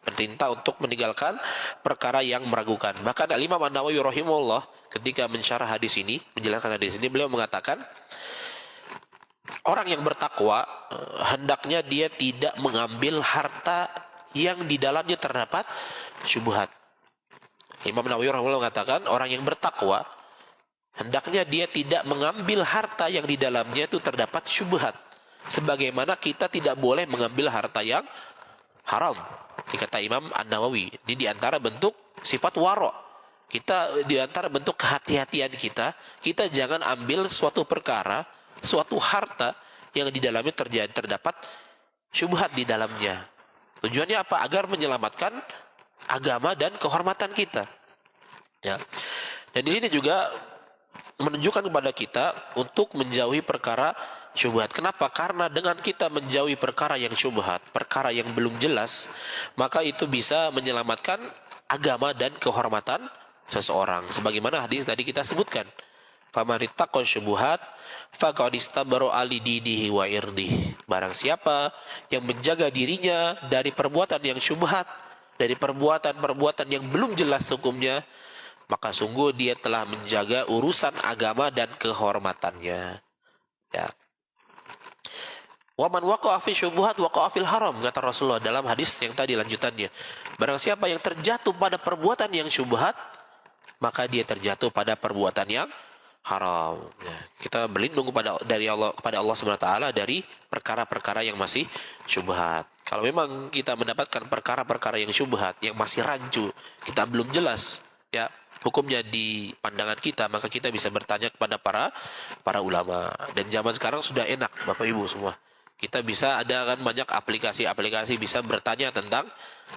Perintah untuk meninggalkan perkara yang meragukan. Bahkan Imam An-Nawawi rahimahullah ketika mensyarah hadis ini, menjelaskan hadis ini, beliau mengatakan orang yang bertakwa hendaknya dia tidak mengambil harta yang di dalamnya terdapat syubhat. Imam Nawawi rahimahullah mengatakan orang yang bertakwa hendaknya dia tidak mengambil harta yang di dalamnya itu terdapat syubhat. Sebagaimana kita tidak boleh mengambil harta yang haram. Dikata Imam An-Nawawi, ini diantara bentuk sifat waro. Kita diantara bentuk kehati-hatian kita jangan ambil suatu perkara, suatu harta yang di dalamnya terdapat syubhat di dalamnya. Tujuannya apa? Agar menyelamatkan agama dan kehormatan kita. Ya. Dan di sini juga menunjukkan kepada kita untuk menjauhi perkara syubhat. Kenapa? Karena dengan kita menjauhi perkara yang syubhat, perkara yang belum jelas, maka itu bisa menyelamatkan agama dan kehormatan seseorang. Sebagaimana hadis tadi kita sebutkan, "Famanittaqas syubhat faqad istabra'a li dinihi wa irdih." Barang siapa yang menjaga dirinya dari perbuatan yang syubhat, dari perbuatan-perbuatan yang belum jelas hukumnya, maka sungguh dia telah menjaga urusan agama dan kehormatannya. Ya. Wa man waqa'a fi syubhat waqa'a fil haram, kata Rasulullah dalam hadis yang tadi lanjutannya. Barang siapa yang terjatuh pada perbuatan yang syubhat, maka dia terjatuh pada perbuatan yang haram. Ya. Kita berlindung kepada Allah Subhanahu wa taala dari perkara-perkara yang masih syubhat. Kalau memang kita mendapatkan perkara-perkara yang syubhat, yang masih rancu, kita belum jelas ya hukumnya di pandangan kita, maka kita bisa bertanya kepada para ulama. Dan zaman sekarang sudah enak Bapak Ibu semua. Kita bisa ada kan banyak aplikasi-aplikasi bisa bertanya tentang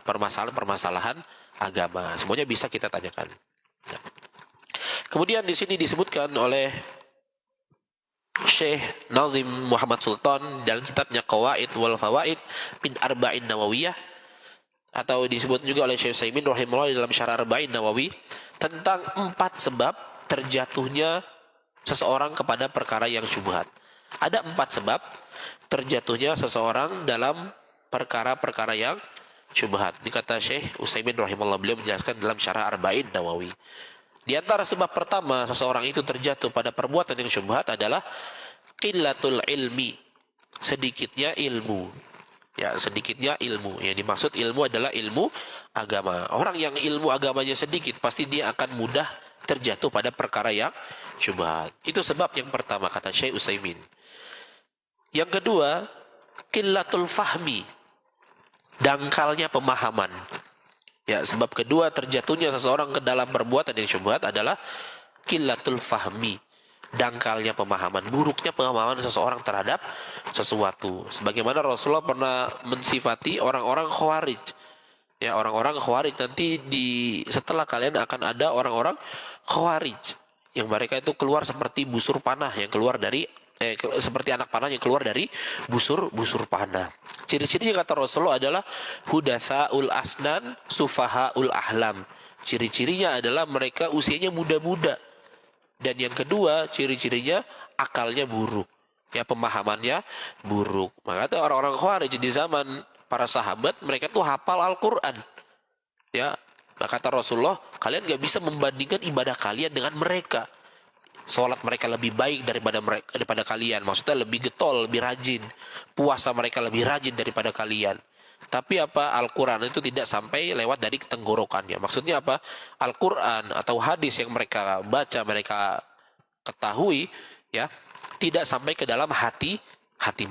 permasalahan-permasalahan agama. Semuanya bisa kita tanyakan. Ya. Kemudian di sini disebutkan oleh Syekh Nazim Muhammad Sultan dalam kitabnya Qawaid wal Fawaid min Arba'in Nawawiyah, atau disebut juga oleh Syekh Utsaimin rahimahullah dalam Syarah Arba'in Nawawi, tentang 4 sebab terjatuhnya seseorang kepada perkara yang syubhat. Ada 4 sebab terjatuhnya seseorang dalam perkara-perkara yang syubhat. Dikata Syekh Utsaimin rahimahullah, beliau menjelaskan dalam Syarah Arba'in Nawawi. Di antara sebab pertama seseorang itu terjatuh pada perbuatan yang syubhat adalah qillatul ilmi, sedikitnya ilmu. Ya, sedikitnya ilmu. Yang dimaksud ilmu adalah ilmu agama. Orang yang ilmu agamanya sedikit, pasti dia akan mudah terjatuh pada perkara yang syubhat. Itu sebab yang pertama, kata Syekh Utsaimin. Yang kedua, qillatul fahmi, dangkalnya pemahaman. Ya, sebab kedua terjatuhnya seseorang ke dalam perbuatan yang syubhat adalah qillatul fahmi, dangkalnya pemahaman, buruknya pemahaman seseorang terhadap sesuatu. Sebagaimana Rasulullah pernah mensifati orang-orang Khawarij. Ya, orang-orang Khawarij nanti setelah kalian akan ada orang-orang Khawarij yang mereka itu keluar seperti busur panah yang keluar dari seperti anak panah yang keluar dari busur panah. Ciri-cirinya kata Rasulullah adalah hudatsaul asnan sufahaul ahlam. Ciri-cirinya adalah mereka usianya muda-muda. Dan yang kedua, ciri-cirinya akalnya buruk. Ya, pemahamannya buruk. Maka orang-orang Khawarij di zaman para sahabat, mereka tuh hafal Al-Qur'an. Ya, maka kata Rasulullah, kalian gak bisa membandingkan ibadah kalian dengan mereka. Salat mereka lebih baik daripada kalian. Maksudnya lebih getol, lebih rajin. Puasa mereka lebih rajin daripada kalian. Tapi apa? Al-Quran itu tidak sampai lewat dari tenggorokannya. Maksudnya apa? Al-Quran atau hadis yang mereka baca, mereka ketahui, ya, tidak sampai ke dalam hati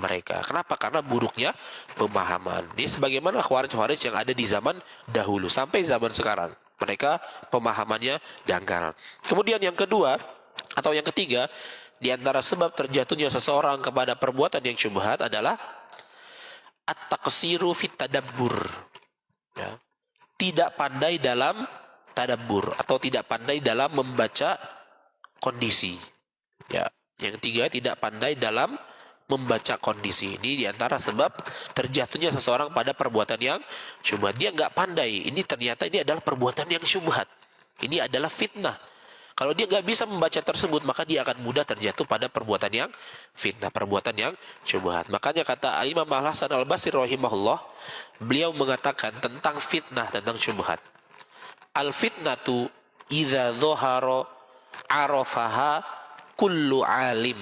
mereka. Kenapa? Karena buruknya pemahaman. Ini sebagaimana Khawarij yang ada di zaman dahulu sampai zaman sekarang. Mereka pemahamannya dangkal. Kemudian yang kedua, atau yang ketiga, di antara sebab terjatuhnya seseorang kepada perbuatan yang syubhat adalah at-taqsiru fit tadabbur. Ya. tidak pandai dalam tadabbur atau tidak pandai dalam membaca kondisi. Ya, yang ketiga tidak pandai dalam membaca kondisi. Ini diantara sebab terjatuhnya seseorang pada perbuatan yang syubhat. Dia nggak pandai. Ini ternyata ini adalah perbuatan yang syubhat. Ini adalah fitnah. Kalau dia nggak bisa membaca tersebut, maka dia akan mudah terjatuh pada perbuatan yang fitnah, perbuatan yang syubhat. Makanya kata Imam Al-Hasan Al-Basri rahimahullah, beliau mengatakan tentang fitnah, tentang syubhat. Al-fitnatu idza dhahara arafaha kullu alim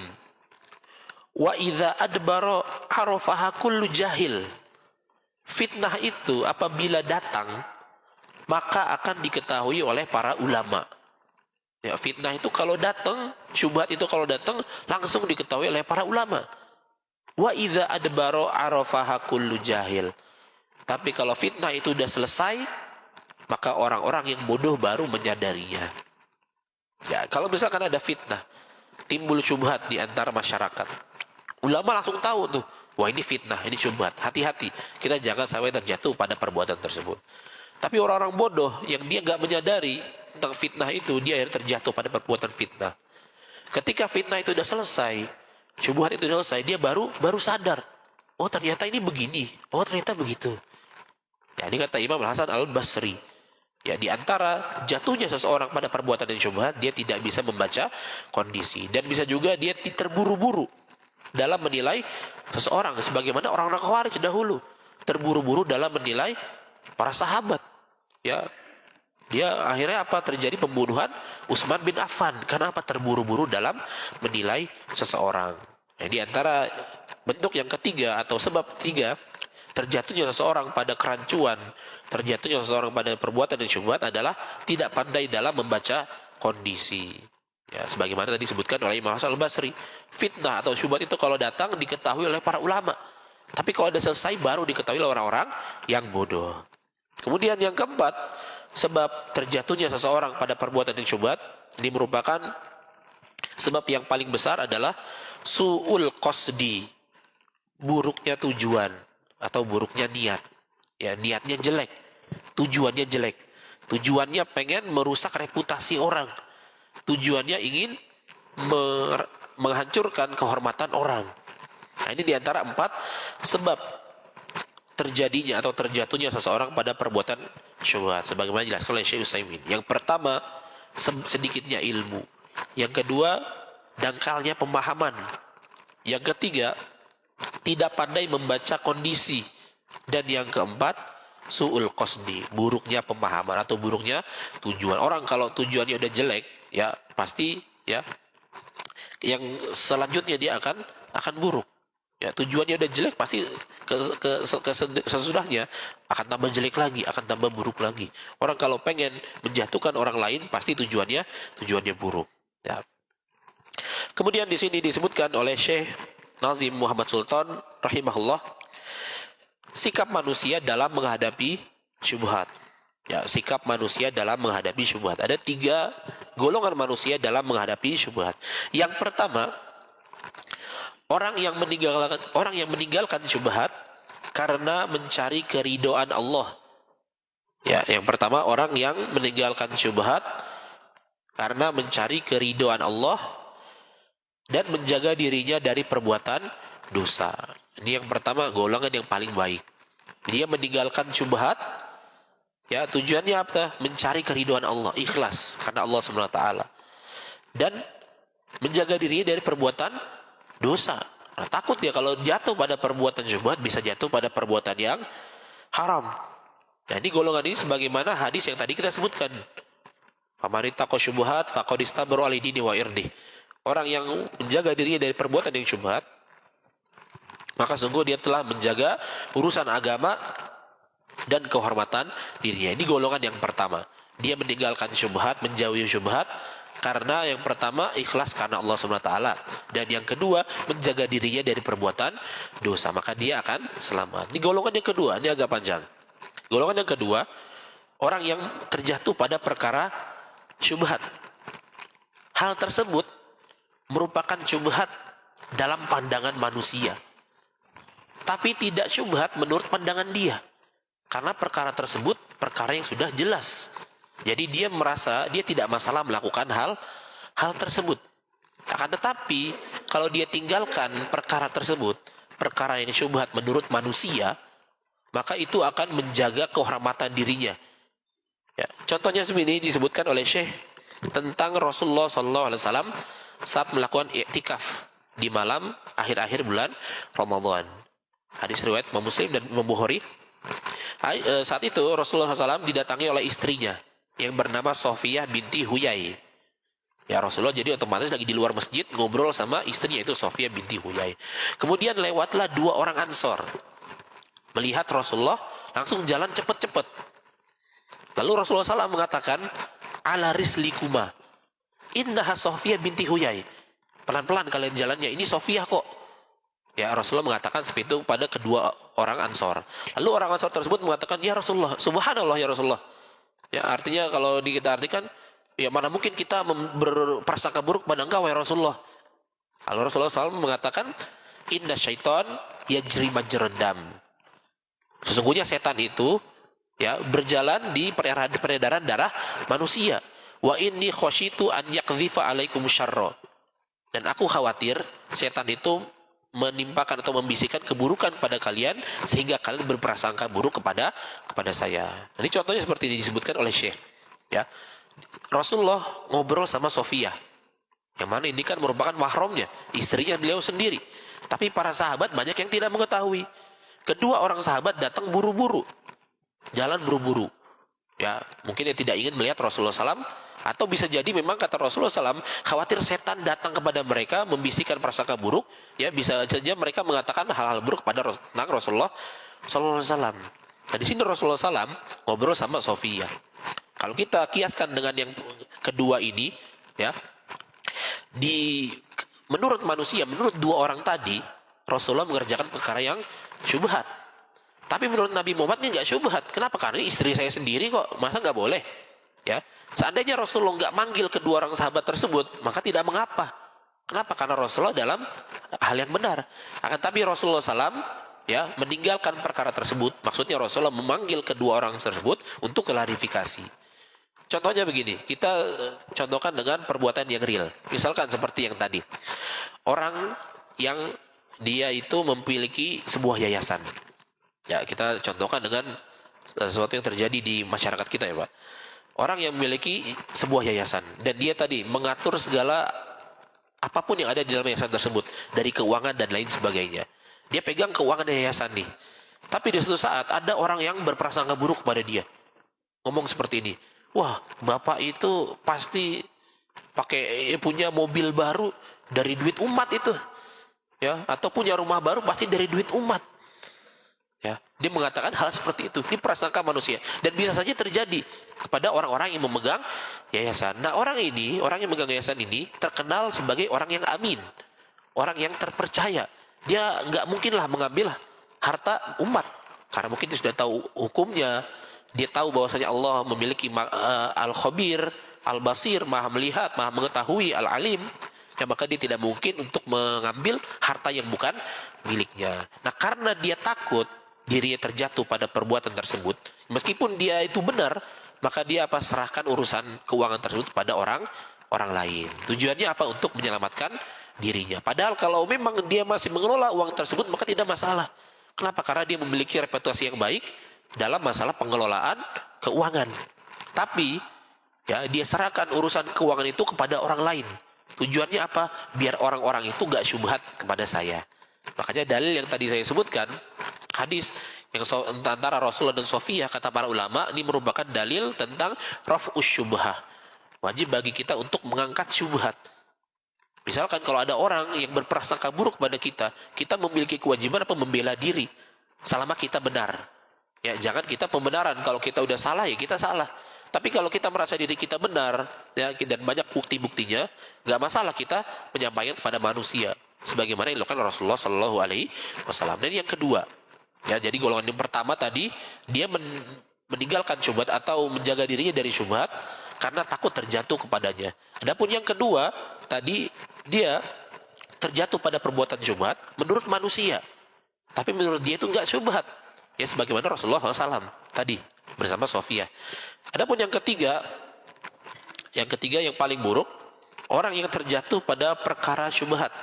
wa idza adbara arafaha kullu jahil. Fitnah itu apabila datang maka akan diketahui oleh para ulama. Ya, fitnah itu kalau datang, syubhat itu kalau datang langsung diketahui oleh para ulama. Wa idza adbara arafaha kullu jahil. Tapi kalau fitnah itu sudah selesai, maka orang-orang yang bodoh baru menyadarinya. Ya, kalau misalkan ada fitnah, timbul syubhat di antara masyarakat, ulama langsung tahu tuh, wah ini fitnah, ini syubhat. Hati-hati, kita jangan sampai terjatuh pada perbuatan tersebut. Tapi orang-orang bodoh yang dia nggak menyadari tentang fitnah itu, dia akhirnya terjatuh pada perbuatan fitnah. Ketika fitnah itu sudah selesai, syubhat itu sudah selesai, dia baru sadar, oh ternyata ini begini, oh ternyata begitu. Ya, ini kata Imam Al-Hasan Al-Basri. Ya, di antara jatuhnya seseorang pada perbuatan yang syubhat, dia tidak bisa membaca kondisi. Dan bisa juga dia terburu-buru dalam menilai seseorang. Sebagaimana orang-orang Khawarij dahulu terburu-buru dalam menilai para sahabat. Ya, dia akhirnya apa? Terjadi pembunuhan Utsman bin Affan. Karena apa? Terburu-buru dalam menilai seseorang. Ya, di antara bentuk yang ketiga atau sebab ketiga terjatuhnya seseorang pada kerancuan, terjatuhnya seseorang pada perbuatan yang syubhat adalah tidak pandai dalam membaca kondisi. Ya, sebagaimana tadi disebutkan oleh Imam Hasan Al-Basri, fitnah atau syubhat itu kalau datang diketahui oleh para ulama. Tapi kalau sudah selesai baru diketahui oleh orang-orang yang bodoh. Kemudian yang keempat, sebab terjatuhnya seseorang pada perbuatan yang syubhat, ini merupakan sebab yang paling besar adalah su'ul qasdi, buruknya tujuan atau buruknya niat. Ya, niatnya jelek, tujuannya jelek. Tujuannya pengen merusak reputasi orang. Tujuannya ingin menghancurkan kehormatan orang. Nah, ini diantara 4 sebab terjadinya atau terjatuhnya seseorang pada perbuatan syubhat. Sebagaimana dijelaskan oleh Syekh Utsaimin. Yang pertama, sedikitnya ilmu. Yang kedua, dangkalnya pemahaman. Yang ketiga, tidak pandai membaca kondisi. Dan yang keempat, su'ul qasdi, buruknya pemahaman atau buruknya tujuan. Orang kalau tujuannya udah jelek, ya pasti ya yang selanjutnya dia akan buruk. Ya, tujuannya udah jelek, pasti sesudahnya akan tambah jelek lagi, akan tambah buruk lagi. Orang kalau pengen menjatuhkan orang lain, pasti tujuannya buruk. Ya. Kemudian di sini disebutkan oleh Syekh Nazim Muhammad Sultan rahimahullah, sikap manusia dalam menghadapi syubhat. Ya, sikap manusia dalam menghadapi syubhat. Ada 3 golongan manusia dalam menghadapi syubhat. Yang pertama, orang yang meninggalkan syubhat karena mencari keridhaan Allah. Ya, yang pertama orang yang meninggalkan syubhat karena mencari keridhaan Allah dan menjaga dirinya dari perbuatan dosa. Ini yang pertama, golongan yang paling baik. Dia meninggalkan syubhat, ya tujuannya apa? Mencari keridhaan Allah, ikhlas karena Allah SWT. Dan menjaga dirinya dari perbuatan dosa. Nah, takut dia kalau jatuh pada perbuatan syubhat bisa jatuh pada perbuatan yang haram. Nah, ini golongan ini sebagaimana hadis yang tadi kita sebutkan. Faman ittaqa syubhat faqad istabara li dini wa irdih. Orang yang menjaga dirinya dari perbuatan yang syubhat, maka sungguh dia telah menjaga urusan agama dan kehormatan dirinya. Ini golongan yang pertama. Dia meninggalkan syubhat, menjauhi syubhat, karena yang pertama ikhlas karena Allah SWT. Dan yang kedua menjaga dirinya dari perbuatan dosa. Maka dia akan selamat. Ini golongan yang kedua, ini agak panjang. Golongan yang kedua, orang yang terjatuh pada perkara syubhat. Hal tersebut merupakan syubhat dalam pandangan manusia, tapi tidak syubhat menurut pandangan dia, karena perkara tersebut perkara yang sudah jelas. Jadi dia merasa dia tidak masalah melakukan hal tersebut. Akan tetapi kalau dia tinggalkan perkara tersebut, perkara yang syubhat menurut manusia, maka itu akan menjaga kehormatan dirinya. Ya, contohnya seperti ini disebutkan oleh Syekh tentang Rasulullah SAW saat melakukan i'tikaf di malam akhir-akhir bulan Ramadan. Hadis riwayat Imam Muslim dan Imam Bukhari. Saat itu Rasulullah SAW didatangi oleh istrinya yang bernama Sofiyah binti Huyai. Ya, Rasulullah jadi otomatis lagi di luar masjid ngobrol sama istrinya, itu Sofiyah binti Huyai. Kemudian lewatlah 2 orang Ansor. Melihat Rasulullah langsung jalan cepat-cepat. Lalu Rasulullah SAW mengatakan, ala rislikuma, innaha Sofiyah binti Huyai. Pelan-pelan kalian jalannya, ini Sofiyah kok. Ya, Rasulullah mengatakan seperti itu pada kedua orang Ansor. Lalu orang Ansor tersebut mengatakan, ya Rasulullah, subhanallah ya Rasulullah. Ya, artinya kalau kita artikan, ya mana mungkin kita berprasangka buruk pada engkau ya Rasulullah. Lalu Rasulullah SAW mengatakan, inna syaitan yajri majrad dam. Sesungguhnya setan itu ya berjalan di peredaran darah manusia. Wa inni khasyitu an yakdhifa alaikum syarra. Dan aku khawatir setan itu menimpakan atau membisikkan keburukan pada kalian sehingga kalian berprasangka buruk kepada saya. Ini contohnya seperti ini disebutkan oleh Syekh. Ya, Rasulullah ngobrol sama Sofiyah, yang mana ini kan merupakan mahramnya, istrinya beliau sendiri. Tapi para sahabat banyak yang tidak mengetahui. Kedua orang sahabat datang buru-buru, jalan buru-buru. Ya, mungkin dia tidak ingin melihat Rasulullah SAW, atau bisa jadi memang kata Rasulullah SAW, khawatir setan datang kepada mereka membisikkan prasangka buruk. Ya, bisa saja mereka mengatakan hal-hal buruk pada Rasulullah SAW. Nah, di sini Rasulullah SAW ngobrol sama Sofiyah. Kalau kita kiaskan dengan yang kedua ini, ya, menurut manusia, menurut 2 orang tadi, Rasulullah mengerjakan perkara yang syubhat. Tapi menurut Nabi Muhammad ini nggak syubhat. Kenapa? Karena ini istri saya sendiri kok, masa nggak boleh? Ya, seandainya Rasulullah nggak manggil kedua orang sahabat tersebut, maka tidak mengapa. Kenapa? Karena Rasulullah dalam hal yang benar. Akan tapi Rasulullah SAW ya meninggalkan perkara tersebut. Maksudnya Rasulullah memanggil kedua orang tersebut untuk klarifikasi. Contohnya begini, kita contohkan dengan perbuatan yang real. Misalkan seperti yang tadi, orang yang dia itu memiliki sebuah yayasan. Ya, kita contohkan dengan sesuatu yang terjadi di masyarakat kita ya Pak. Orang yang memiliki sebuah yayasan dan dia tadi mengatur segala apapun yang ada di dalam yayasan tersebut, dari keuangan dan lain sebagainya. Dia pegang keuangan yayasan nih. Tapi di suatu saat ada orang yang berprasangka buruk pada dia. Ngomong seperti ini, wah, Bapak itu pasti punya mobil baru dari duit umat itu. Ya, atau punya rumah baru pasti dari duit umat. Ya, dia mengatakan hal seperti itu. Ini prasangka manusia dan bisa saja terjadi kepada orang-orang yang memegang yayasan. Nah, orang yang memegang yayasan ini terkenal sebagai orang yang amin, orang yang terpercaya. Dia nggak mungkinlah mengambil harta umat karena mungkin dia sudah tahu hukumnya. Dia tahu bahwasanya Allah memiliki al-khabir, al-basir, maha melihat, maha mengetahui, al-alim. Ya, maka dia tidak mungkin untuk mengambil harta yang bukan miliknya. Nah, karena dia takut dirinya terjatuh pada perbuatan tersebut, meskipun dia itu benar, maka dia serahkan urusan keuangan tersebut pada orang lain. Tujuannya apa? Untuk menyelamatkan dirinya. Padahal kalau memang dia masih mengelola uang tersebut, maka tidak masalah. Kenapa? Karena dia memiliki reputasi yang baik dalam masalah pengelolaan keuangan. Tapi ya, dia serahkan urusan keuangan itu kepada orang lain. Tujuannya apa? Biar orang-orang itu gak syubhat kepada saya. Makanya dalil yang tadi saya sebutkan, hadis yang antara Rasulullah dan Sofiyah, kata para ulama, ini merupakan dalil tentang raf'us syubhah. Wajib bagi kita untuk mengangkat syubhat. Misalkan kalau ada orang yang berprasangka buruk pada kita, kita memiliki kewajiban apa? Membela diri selama kita benar. Ya, jangan kita pembenaran. Kalau kita udah salah, ya kita salah. Tapi kalau kita merasa diri kita benar, ya, dan banyak bukti-buktinya, nggak masalah kita menyampaikan kepada manusia, sebagaimana yang dilakukan Rasulullah Shallallahu Alaihi Wasallam. Dan yang kedua, ya, jadi golongan yang pertama tadi dia meninggalkan syubhat atau menjaga dirinya dari syubhat karena takut terjatuh kepadanya. Adapun yang kedua tadi dia terjatuh pada perbuatan syubhat menurut manusia, tapi menurut dia itu nggak syubhat. Ya, sebagaimana Rasulullah SAW tadi. bersama Sofia. Adapun yang ketiga yang paling buruk, orang yang terjatuh pada perkara syubhat.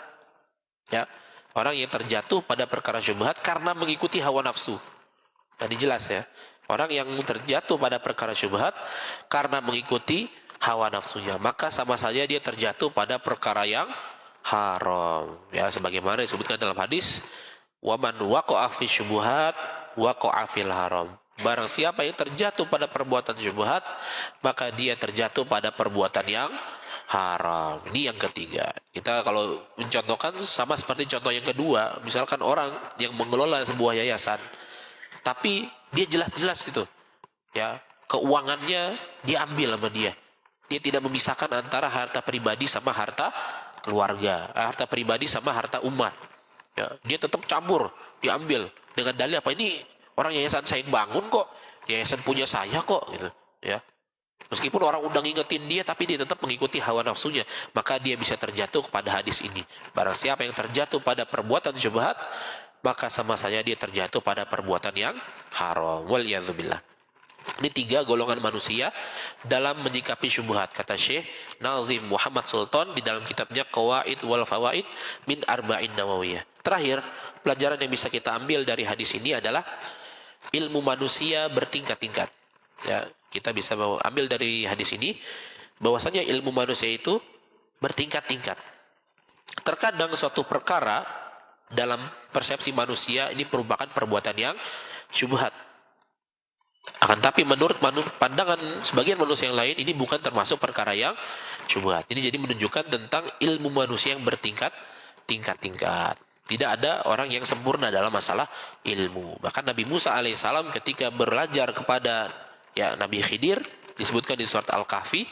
Ya, orang yang terjatuh pada perkara syubhat karena mengikuti hawa nafsu. Tadi jelas ya. Orang yang terjatuh pada perkara syubhat karena mengikuti hawa nafsunya, maka sama saja dia terjatuh pada perkara yang haram. Ya, sebagaimana disebutkan dalam hadis, "Waman waqa'a fi syubhat waqa'a fil haram." Barang siapa yang terjatuh pada perbuatan syubhat, maka dia terjatuh pada perbuatan yang haram. Ini yang ketiga. Kita kalau mencontohkan sama seperti contoh yang kedua, misalkan orang yang mengelola sebuah yayasan, tapi dia jelas-jelas itu, ya, keuangannya diambil sama dia. Dia tidak memisahkan antara harta pribadi sama harta keluarga, harta pribadi sama harta umat. Ya, dia tetap campur, diambil dengan dalil apa, ini orang yayasan saya yang bangun kok, yayasan punya saya kok, gitu. Ya, meskipun orang udah ngingetin dia, tapi dia tetap mengikuti hawa nafsunya, maka dia bisa terjatuh kepada hadis ini. Barang siapa yang terjatuh pada perbuatan syubhat, maka sama saja dia terjatuh pada perbuatan yang haram. Waliyadzubillah. Ini 3 golongan manusia dalam menyikapi syubhat, kata Syekh Nazim Muhammad Sultan di dalam kitabnya Qawaid wal Fawaid min Arba'in Nawawiyah. Terakhir, pelajaran yang bisa kita ambil dari hadis ini adalah ilmu manusia bertingkat-tingkat. Ya, kita bisa ambil dari hadis ini bahwasanya ilmu manusia itu bertingkat-tingkat. Terkadang suatu perkara dalam persepsi manusia ini merupakan perbuatan yang syubhat. Akan tapi menurut pandangan sebagian manusia yang lain, ini bukan termasuk perkara yang syubhat. Ini jadi menunjukkan tentang ilmu manusia yang bertingkat-tingkat. Tidak ada orang yang sempurna dalam masalah ilmu. Bahkan Nabi Musa alaihissalam ketika belajar kepada Nabi Khidir, disebutkan di surat Al-Kahfi,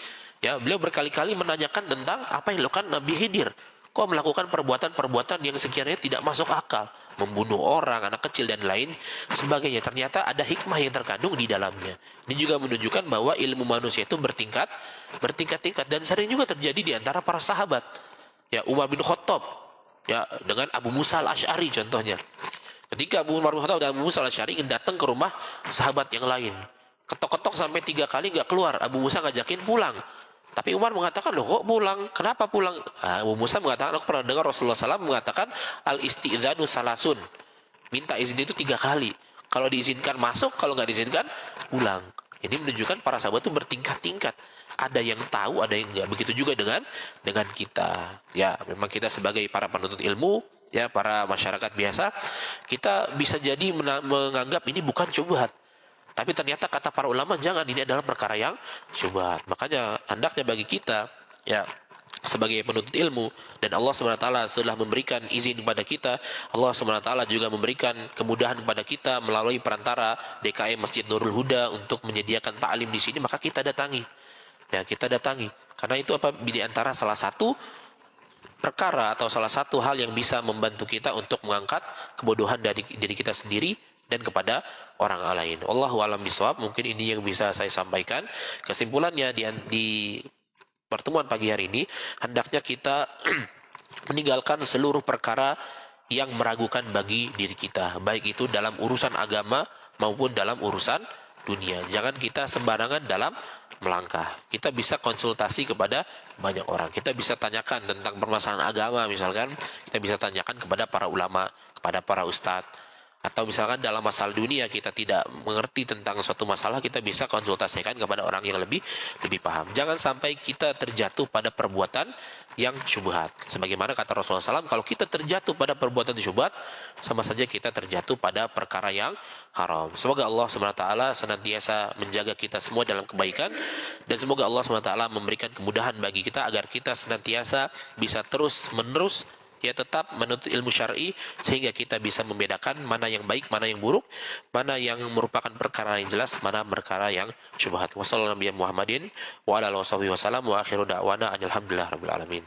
beliau berkali-kali menanyakan tentang apa yang dilakukan Nabi Khidir. Kok melakukan perbuatan-perbuatan yang sekiranya tidak masuk akal, membunuh orang, anak kecil dan lain sebagainya. Ternyata ada hikmah yang terkandung di dalamnya. Ini juga menunjukkan bahwa ilmu manusia itu bertingkat-tingkat dan sering juga terjadi di antara para sahabat. Ya, Umar bin Khattab, dengan Abu Musa al-Asy'ari contohnya. Ketika Abu Umar bin Khattab dan Abu Musa al-Asy'ari ingin datang ke rumah sahabat yang lain, ketok-ketok sampai 3 kali nggak keluar. Abu Musa ngajakin pulang. Tapi Umar mengatakan, loh kok pulang? Kenapa pulang? Abu Musa mengatakan, aku pernah dengar Rasulullah SAW mengatakan, al-isti'dzanu salasun. Minta izin itu 3 kali. Kalau diizinkan masuk, kalau nggak diizinkan, pulang. Ini menunjukkan para sahabat itu bertingkat-tingkat. Ada yang tahu, ada yang nggak. Begitu juga dengan kita. Ya, memang kita sebagai para penuntut ilmu, para masyarakat biasa, kita bisa jadi menganggap ini bukan syubhat. Tapi ternyata kata para ulama, jangan, ini adalah perkara yang syubhat. Makanya hendaknya bagi kita, sebagai penuntut ilmu, dan Allah SWT sudah memberikan izin kepada kita, Allah SWT juga memberikan kemudahan kepada kita melalui perantara DKM Masjid Nurul Huda untuk menyediakan ta'lim di sini, maka kita datangi. Kita datangi. Karena itu di antara salah satu perkara atau salah satu hal yang bisa membantu kita untuk mengangkat kebodohan dari diri kita sendiri dan kepada orang lain. Wallahu a'lam bishawab. Mungkin ini yang bisa saya sampaikan. Kesimpulannya di pertemuan pagi hari ini, hendaknya kita meninggalkan seluruh perkara yang meragukan bagi diri kita, baik itu dalam urusan agama maupun dalam urusan dunia. Jangan kita sembarangan dalam melangkah. Kita bisa konsultasi kepada banyak orang. Kita bisa tanyakan tentang permasalahan agama, misalkan kita bisa tanyakan kepada para ulama, kepada para ustadz. Atau misalkan dalam masalah dunia kita tidak mengerti tentang suatu masalah, kita bisa konsultasikan kepada orang yang lebih paham. Jangan sampai kita terjatuh pada perbuatan yang syubhat. Sebagaimana kata Rasulullah SAW, kalau kita terjatuh pada perbuatan syubhat, sama saja kita terjatuh pada perkara yang haram. Semoga Allah SWT senantiasa menjaga kita semua dalam kebaikan, dan semoga Allah SWT memberikan kemudahan bagi kita agar kita senantiasa bisa terus-menerus tetap menuntut ilmu syar'i, sehingga kita bisa membedakan mana yang baik, mana yang buruk, mana yang merupakan perkara yang jelas, mana perkara yang syubhat. Wassallallahu Muhammadin wa ala alihi wasallam wa akhiru da'wana alhamdulillah rabbil alamin.